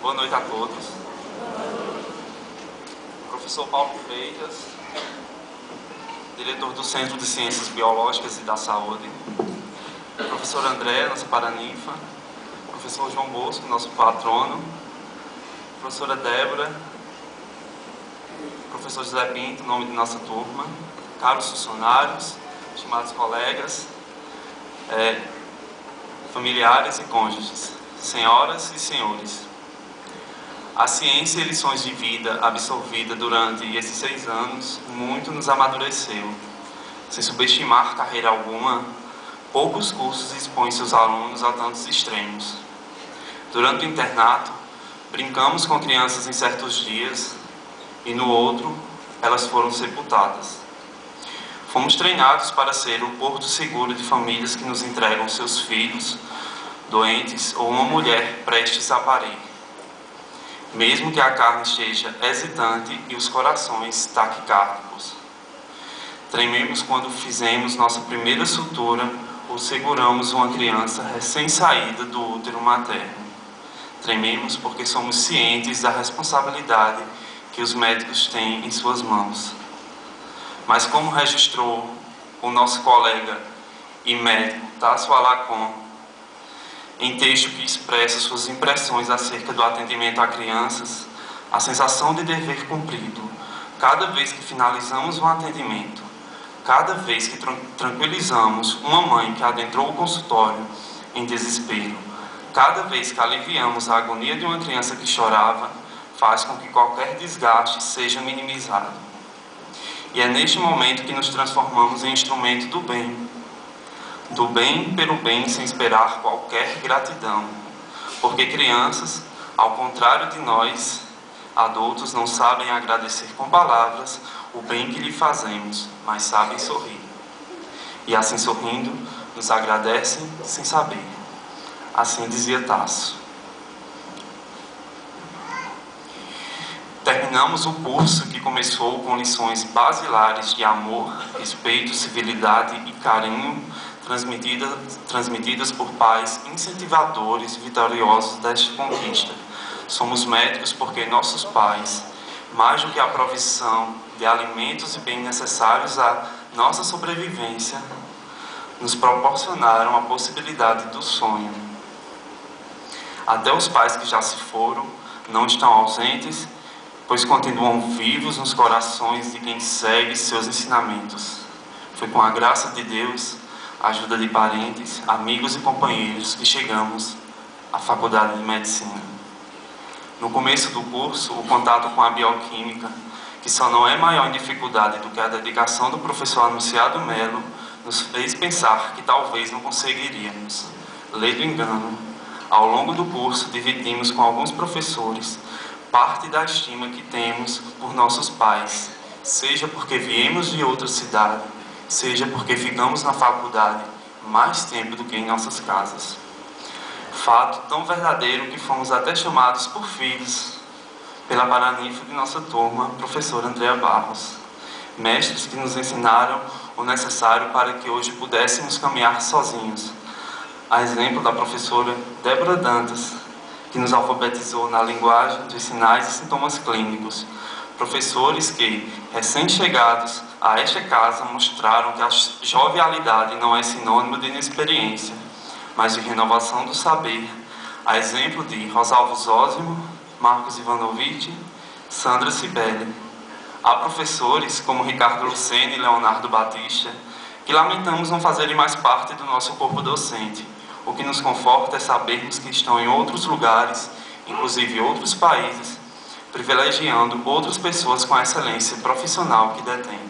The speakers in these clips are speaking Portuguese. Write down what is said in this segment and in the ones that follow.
Boa noite a todos. Professor Paulo Freitas, diretor do Centro de Ciências Biológicas e da Saúde. Professor André, nossa paraninfa. Professor João Bosco, nosso patrono. Professora Débora. Professor José Pinto, nome de nossa turma. Caros funcionários, estimados colegas, familiares e cônjuges, senhoras e senhores. A ciência e lições de vida absorvida durante esses 6 anos muito nos amadureceu. Sem subestimar carreira alguma, poucos cursos expõem seus alunos a tantos extremos. Durante o internato, brincamos com crianças em certos dias e no outro, elas foram sepultadas. Fomos treinados para ser o porto seguro de famílias que nos entregam seus filhos doentes ou uma mulher prestes a parir. Mesmo que a carne esteja hesitante e os corações taquicárdicos. Trememos quando fizemos nossa primeira sutura ou seguramos uma criança recém-saída do útero materno. Trememos porque somos cientes da responsabilidade que os médicos têm em suas mãos. Mas como registrou o nosso colega e médico Tássio Alacon, em texto que expressa suas impressões acerca do atendimento a crianças, a sensação de dever cumprido, cada vez que finalizamos um atendimento, cada vez que tranquilizamos uma mãe que adentrou o consultório em desespero, cada vez que aliviamos a agonia de uma criança que chorava, faz com que qualquer desgaste seja minimizado. E é neste momento que nos transformamos em instrumento do bem pelo bem sem esperar qualquer gratidão. Porque crianças, ao contrário de nós, adultos, não sabem agradecer com palavras o bem que lhe fazemos, mas sabem sorrir. E assim sorrindo, nos agradecem sem saber. Assim dizia Tássio. Terminamos o curso que começou com lições basilares de amor, respeito, civilidade e carinho transmitidas por pais incentivadores vitoriosos desta conquista. Somos médicos porque nossos pais, mais do que a provisão de alimentos e bens necessários à nossa sobrevivência, nos proporcionaram a possibilidade do sonho. Até os pais que já se foram não estão ausentes, pois continuam vivos nos corações de quem segue seus ensinamentos. Foi com a graça de Deus, a ajuda de parentes, amigos e companheiros que chegamos à Faculdade de Medicina. No começo do curso, o contato com a bioquímica, que só não é maior em dificuldade do que a dedicação do professor Anunciado Melo, nos fez pensar que talvez não conseguiríamos. Ledo engano, ao longo do curso dividimos com alguns professores parte da estima que temos por nossos pais, seja porque viemos de outra cidade, seja porque ficamos na faculdade mais tempo do que em nossas casas. Fato tão verdadeiro que fomos até chamados por filhos pela paraninfa de nossa turma, professora Andréa Barros, mestres que nos ensinaram o necessário para que hoje pudéssemos caminhar sozinhos. A exemplo da professora Débora Dantas, que nos alfabetizou na linguagem dos sinais e sintomas clínicos. Professores que, recém-chegados a esta casa, mostraram que a jovialidade não é sinônimo de inexperiência, mas de renovação do saber, a exemplo de Rosalvo Zósimo, Marcos Ivanovic, Sandra Cibele. Há professores como Ricardo Lucena e Leonardo Batista, que lamentamos não fazerem mais parte do nosso corpo docente. O que nos conforta é sabermos que estão em outros lugares, inclusive outros países, privilegiando outras pessoas com a excelência profissional que detêm.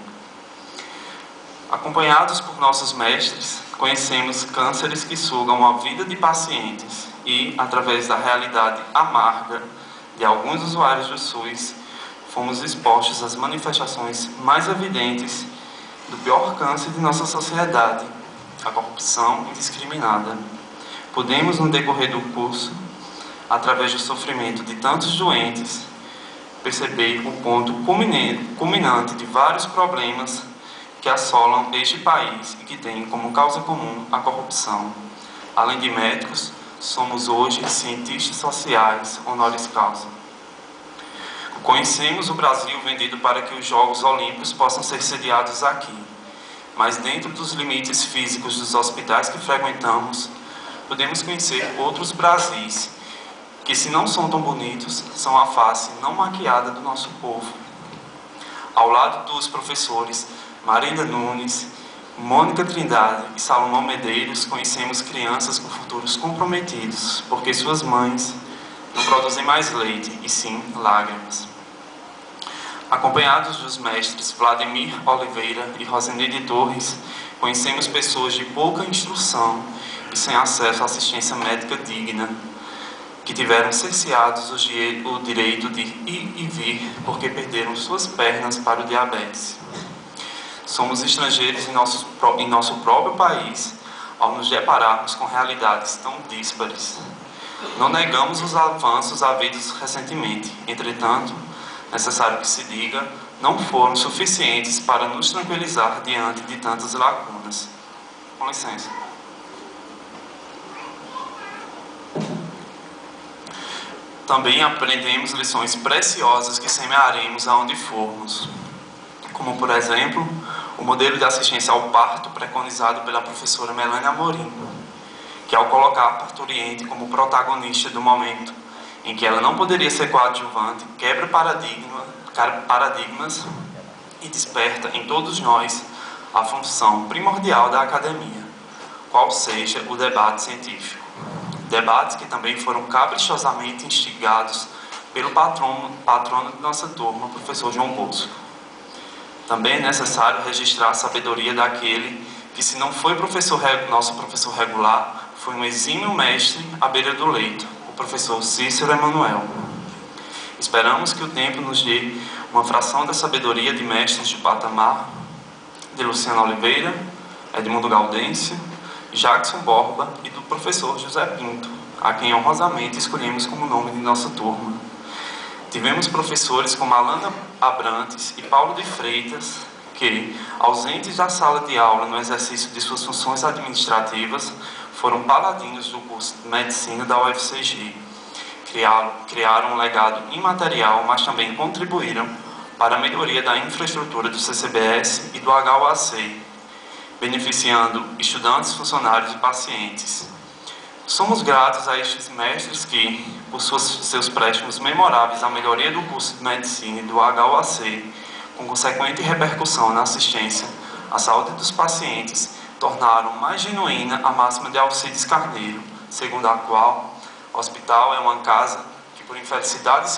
Acompanhados por nossos mestres, conhecemos cânceres que sugam a vida de pacientes e, através da realidade amarga de alguns usuários do SUS, fomos expostos às manifestações mais evidentes do pior câncer de nossa sociedade, a corrupção indiscriminada. Podemos, no decorrer do curso, através do sofrimento de tantos doentes, perceber o ponto culminante de vários problemas que assolam este país e que têm como causa comum a corrupção. Além de médicos, Somos hoje cientistas sociais honoris causa. Conhecemos o Brasil vendido para que os Jogos Olímpicos possam ser sediados aqui, mas dentro dos limites físicos dos hospitais que frequentamos, podemos conhecer outros Brasis, que se não são tão bonitos, são a face não maquiada do nosso povo. Ao lado dos professores Marinda Nunes, Mônica Trindade e Salomão Medeiros, conhecemos crianças com futuros comprometidos, porque suas mães não produzem mais leite, e sim lágrimas. Acompanhados dos mestres Vladimir Oliveira e Rosineide Torres, conhecemos pessoas de pouca instrução e sem acesso à assistência médica digna, que tiveram cerceados o direito de ir e vir porque perderam suas pernas para o diabetes. Somos estrangeiros em nosso próprio país ao nos depararmos com realidades tão díspares. Não negamos os avanços havidos recentemente, entretanto, necessário que se diga, não foram suficientes para nos tranquilizar diante de tantas lacunas. Com licença. Também aprendemos lições preciosas que semearemos aonde formos, como, por exemplo, o modelo de assistência ao parto preconizado pela professora Melanie Amorim, que ao colocar a parturiente como protagonista do momento em que ela não poderia ser coadjuvante, quebra paradigmas e desperta em todos nós a função primordial da academia, qual seja o debate científico. Debates que também foram caprichosamente instigados pelo patrono de nossa turma, o professor João Bosco. Também é necessário registrar a sabedoria daquele que, se não foi nosso professor regular, foi um exímio mestre à beira do leito, o professor Cícero Emanuel. Esperamos que o tempo nos dê uma fração da sabedoria de mestres de patamar, de Luciana Oliveira, Edmundo Gaudêncio, Jackson Borba e do professor José Pinto, a quem honrosamente escolhemos como nome de nossa turma. Tivemos professores como Alana Abrantes e Paulo de Freitas, que, ausentes da sala de aula no exercício de suas funções administrativas, foram paladinos do curso de Medicina da UFCG. Criaram um legado imaterial, mas também contribuíram para a melhoria da infraestrutura do CCBS e do HUAC, beneficiando estudantes, funcionários e pacientes. Somos gratos a estes mestres que, por seus préstimos memoráveis à melhoria do curso de Medicina e do HUAC, com consequente repercussão na assistência à saúde dos pacientes, tornaram mais genuína a máxima de Alcides Carneiro, segundo a qual o hospital é uma casa que, por infelicidade